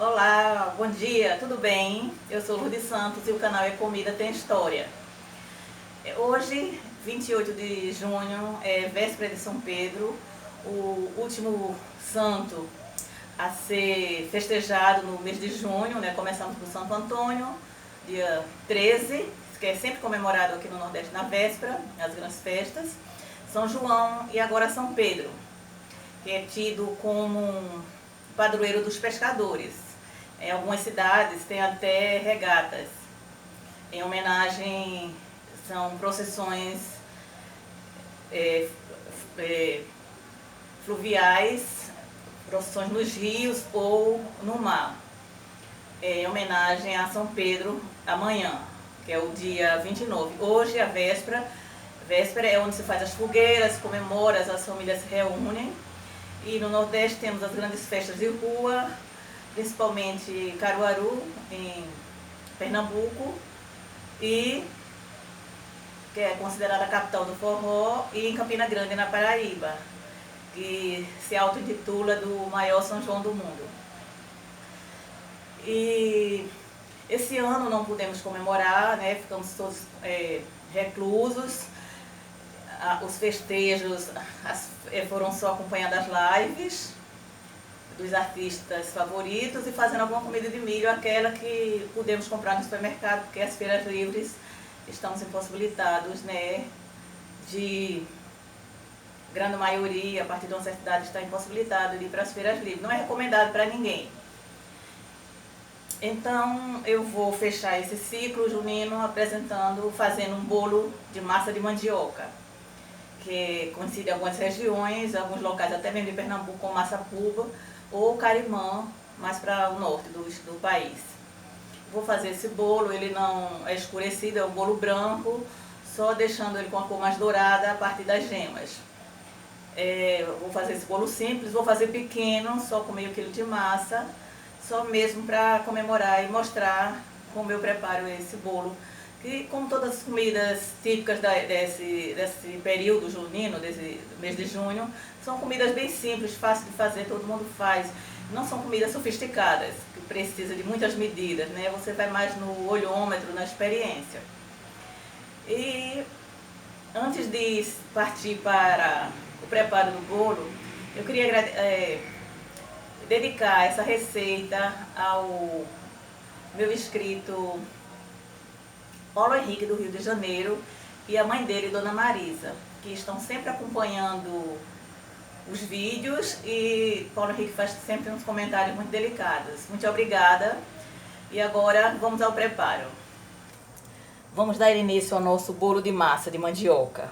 Olá, bom dia, tudo bem? Eu sou Lourdes Santos e o canal É Comida Tem História. Hoje, 28 de junho, é véspera de São Pedro, o último santo a ser festejado no mês de junho, né? Começamos por Santo Antônio, dia 13, que é sempre comemorado aqui no Nordeste na véspera, as grandes festas. São João e agora São Pedro, que é tido como um padroeiro dos pescadores. Em algumas cidades tem até regatas. Em homenagem, são procissões é, é, fluviais, procissões nos rios ou no mar. Em homenagem a São Pedro amanhã, que é o dia 29. Hoje, a véspera. Véspera é onde se faz as fogueiras, comemora, as famílias se reúnem. E no Nordeste temos as grandes festas de rua, principalmente Caruaru, em Pernambuco, e que é considerada a capital do forró, e em Campina Grande, na Paraíba, que se auto-intitula do maior São João do mundo. E esse ano não pudemos comemorar, né? Ficamos todos reclusos. Os festejos foram só acompanhando as lives dos artistas favoritos e fazendo alguma comida de milho, aquela que podemos comprar no supermercado, porque as feiras livres estamos impossibilitados, né? De grande maioria, a partir de uma certa idade, está impossibilitado de ir para as feiras livres. Não é recomendado para ninguém. Então eu vou fechar esse ciclo junino fazendo um bolo de massa de mandioca, que coincide em algumas regiões, alguns locais até mesmo de Pernambuco, com massa puba ou carimã, mais para o norte do país. Vou fazer esse bolo, ele não é escurecido, é um bolo branco, só deixando ele com a cor mais dourada a partir das gemas. Vou fazer esse bolo simples, vou fazer pequeno, só com meio quilo de massa, só mesmo para comemorar e mostrar como eu preparo esse bolo. Que, como todas as comidas típicas desse período junino, desse mês de junho, são comidas bem simples, fáceis de fazer, todo mundo faz. Não são comidas sofisticadas, que precisa de muitas medidas, né? Você vai mais no olhômetro, na experiência. E antes de partir para o preparo do bolo, eu queria dedicar essa receita ao meu inscrito Paulo Henrique, do Rio de Janeiro, e a mãe dele, Dona Marisa, que estão sempre acompanhando os vídeos, e Paulo Henrique faz sempre uns comentários muito delicados. Muito obrigada. E agora vamos ao preparo. Vamos dar início ao nosso bolo de massa de mandioca,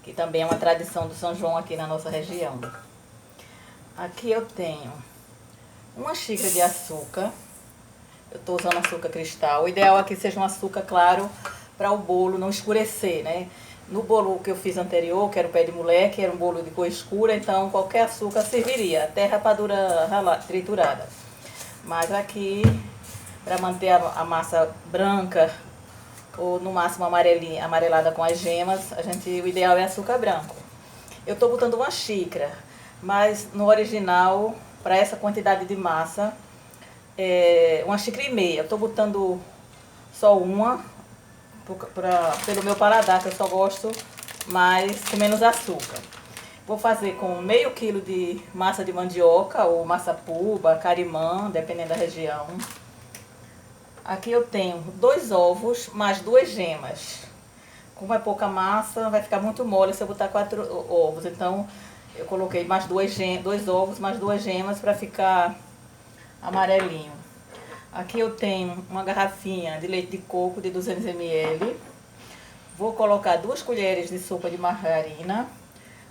que também é uma tradição do São João aqui na nossa região. Aqui eu tenho uma xícara de açúcar. Eu estou usando açúcar cristal. O ideal é que seja um açúcar claro para o bolo não escurecer, né? No bolo que eu fiz anterior, que era o pé de moleque, era um bolo de cor escura, então qualquer açúcar serviria, até rapadura triturada. Mas aqui, para manter a massa branca, ou no máximo amarelinha, amarelada com as gemas, o ideal é açúcar branco. Eu estou botando uma xícara, mas no original, para essa quantidade de massa, uma xícara e meia. Eu estou botando só uma, pelo meu paladar, que eu só gosto mais com menos açúcar. Vou fazer com meio quilo de massa de mandioca, ou massa puba, carimã, dependendo da região. Aqui eu tenho 2 ovos mais 2 gemas. Como é pouca massa, vai ficar muito mole se eu botar 4 ovos. Então eu coloquei mais 2 ovos mais 2 gemas para ficar amarelinho. Aqui eu tenho uma garrafinha de leite de coco de 200 ml. Vou colocar 2 colheres de sopa de margarina,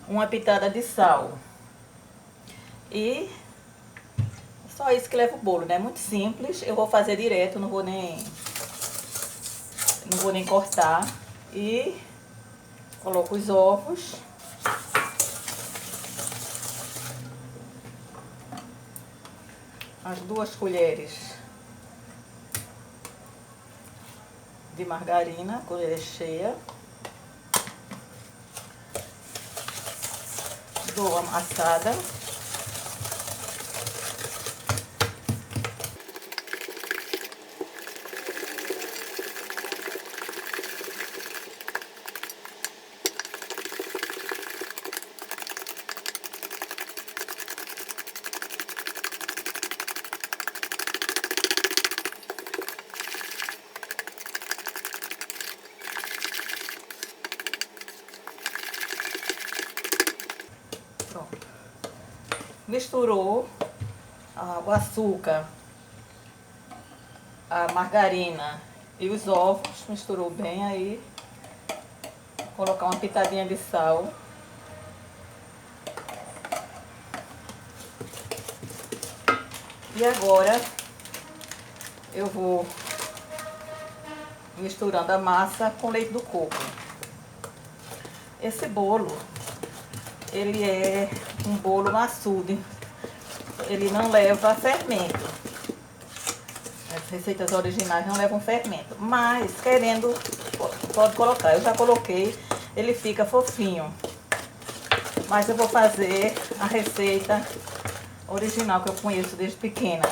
uma pitada de sal. E só isso que leva o bolo, né? Muito simples. Eu vou fazer direto, não vou nem cortar. E coloco os ovos. As 2 colheres de margarina, colher cheia. Dou uma amassada. Misturou o açúcar, a margarina e os ovos, misturou bem aí. Vou colocar uma pitadinha de sal. E agora eu vou misturando a massa com leite do coco. Esse bolo, ele é um bolo maçudo, ele não leva fermento. As receitas originais não levam fermento, mas querendo, pode colocar. Eu já coloquei, ele fica fofinho. Mas eu vou fazer a receita original que eu conheço desde pequena,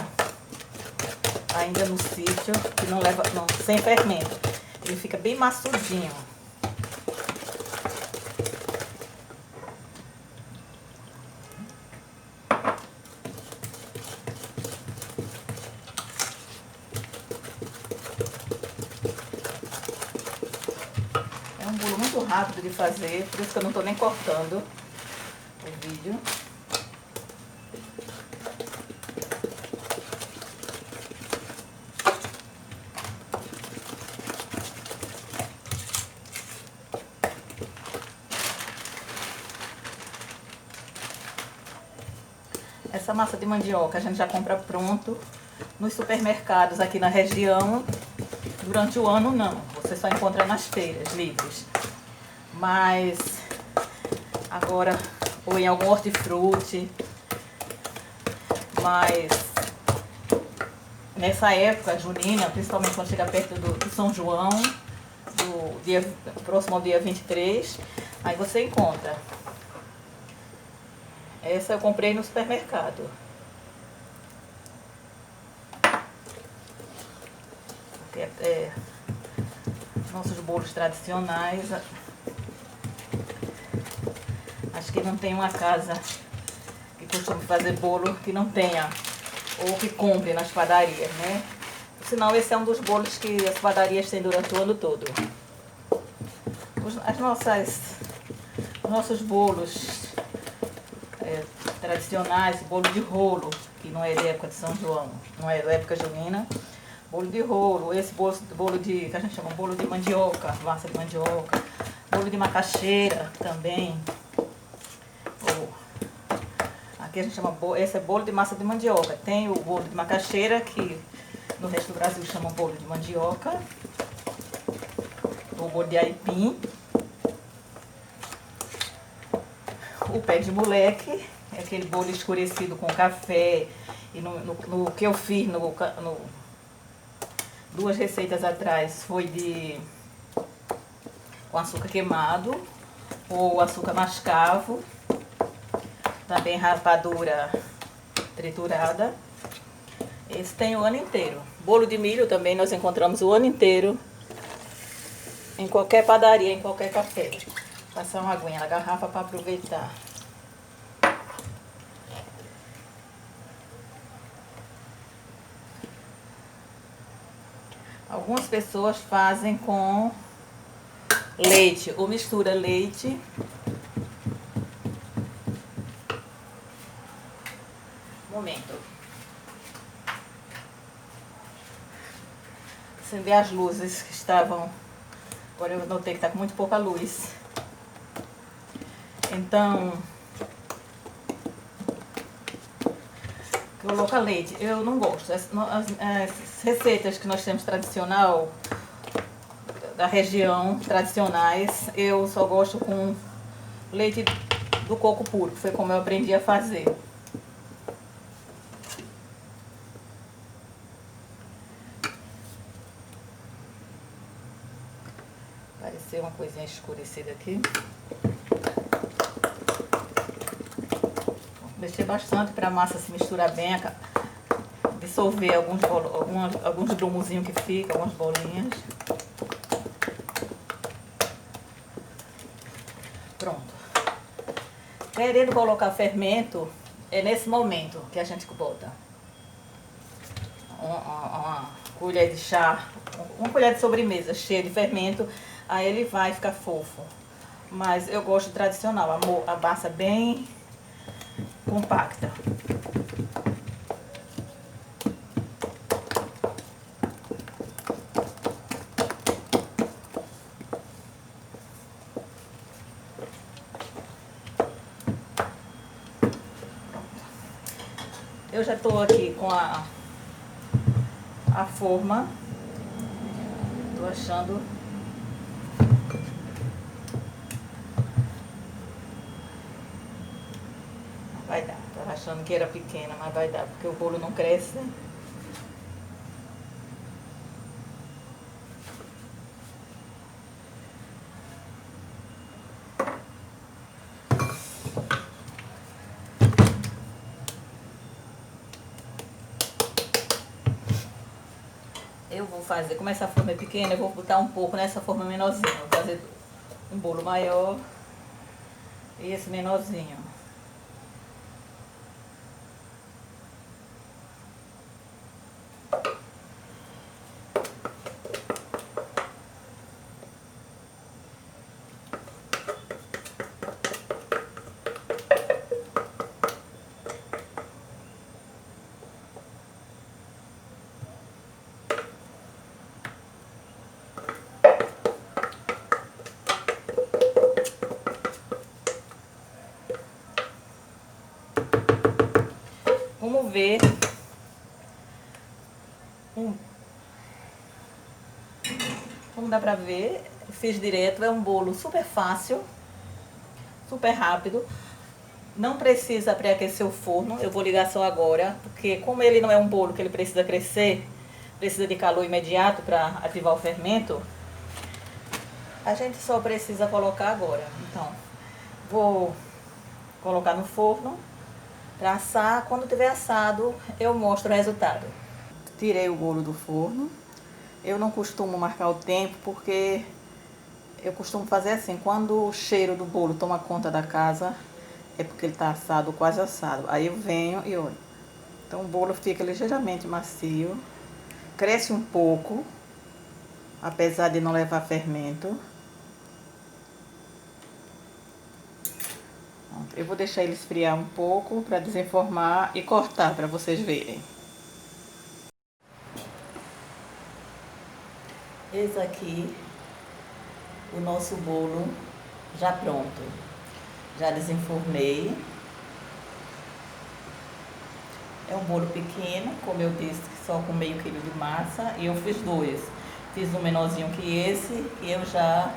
ainda no sítio, que não leva, não, sem fermento. Ele fica bem maçudinho. É um bolo muito rápido de fazer, por isso que eu não tô nem cortando o vídeo. Essa massa de mandioca a gente já compra pronto nos supermercados aqui na região. Durante o ano não, você só encontra nas feiras livres. Mas agora, ou em algum hortifruti, mas nessa época junina, principalmente quando chega perto do São João, próximo ao dia 23, aí você encontra. Essa eu comprei no supermercado. Nossos bolos tradicionais. Acho que não tem uma casa que costuma fazer bolo que não tenha, ou que compre nas padarias, né? Senão esse é um dos bolos que as padarias têm durante o ano todo. Os nossos bolos tradicionais, bolo de rolo, que não é da época de São João, não é da época junina. Bolo de rolo, esse bolo que a gente chama bolo de mandioca, massa de mandioca, bolo de macaxeira também. Aqui a gente chama, esse é bolo de massa de mandioca. Tem o bolo de macaxeira, que no resto do Brasil chama bolo de mandioca. O bolo de aipim. O pé de moleque, é aquele bolo escurecido com café. E no que eu fiz duas receitas atrás foi com açúcar queimado ou açúcar mascavo, também rapadura triturada. Esse tem o ano inteiro. Bolo de milho também nós encontramos o ano inteiro em qualquer padaria, em qualquer café. Passar uma aguinha na garrafa para aproveitar. Algumas pessoas fazem com leite, ou mistura leite momento. Acender as luzes que estavam. Agora eu notei que está com muito pouca luz. Então, coloca leite. Eu não gosto. As receitas que nós temos tradicional, da região, tradicionais, eu só gosto com leite do coco puro, que foi como eu aprendi a fazer. Apareceu uma coisinha escurecida aqui. Mexer bastante para a massa se misturar bem, dissolver alguns grumozinhos que ficam, algumas bolinhas. Pronto. Querendo colocar fermento, é nesse momento que a gente bota uma colher de chá, uma colher de sobremesa cheia de fermento, aí ele vai ficar fofo. Mas eu gosto tradicional, a massa bem compacta. Eu já tô aqui com a forma. Tô achando... Vai dar. Tava achando que era pequena, mas vai dar, porque o bolo não cresce, né? Eu vou fazer, como essa forma é pequena, eu vou botar um pouco nessa forma menorzinha. Vou fazer um bolo maior e esse menorzinho. Vamos ver como dá pra ver. Fiz direto, é um bolo super fácil, super rápido. Não precisa pré-aquecer o forno, eu vou ligar só agora, porque como ele não é um bolo que ele precisa crescer, precisa de calor imediato para ativar o fermento, a gente só precisa colocar agora. Então, vou colocar no forno para assar. Quando tiver assado, eu mostro o resultado. Tirei o bolo do forno. Eu não costumo marcar o tempo, porque eu costumo fazer assim, quando o cheiro do bolo toma conta da casa, é porque ele está assado, quase assado. Aí eu venho e olho. Então o bolo fica ligeiramente macio, cresce um pouco, apesar de não levar fermento. Eu vou deixar ele esfriar um pouco para desenformar e cortar para vocês verem. Eis aqui o nosso bolo já pronto. Já desenformei. É um bolo pequeno, como eu disse, só com meio quilo de massa. E eu fiz dois. Fiz um menorzinho que esse e eu já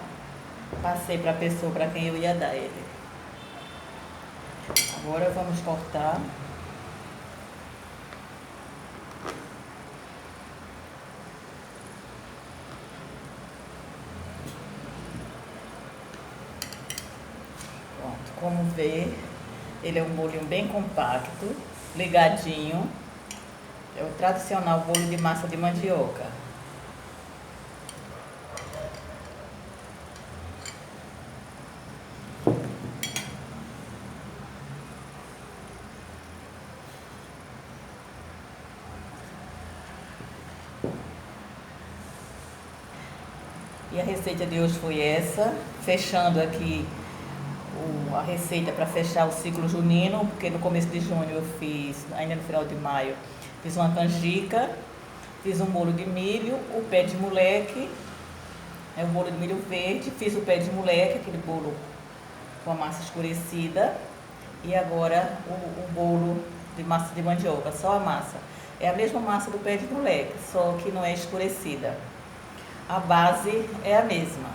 passei para a pessoa para quem eu ia dar ele. Agora vamos cortar. Pronto, como vê, ele é um bolinho bem compacto, ligadinho. É o tradicional bolo de massa de mandioca. E a receita de hoje foi essa, fechando aqui a receita para fechar o ciclo junino, porque no começo de junho eu fiz, ainda no final de maio, fiz uma canjica, fiz um bolo de milho, o pé de moleque, o bolo de milho verde, fiz o pé de moleque, aquele bolo com a massa escurecida, e agora o bolo de massa de mandioca, só a massa. É a mesma massa do pé de moleque, só que não é escurecida. A base é a mesma.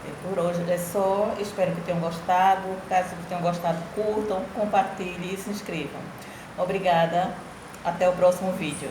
E por hoje é só. Espero que tenham gostado. Caso tenham gostado, curtam, compartilhem e se inscrevam. Obrigada. Até o próximo vídeo.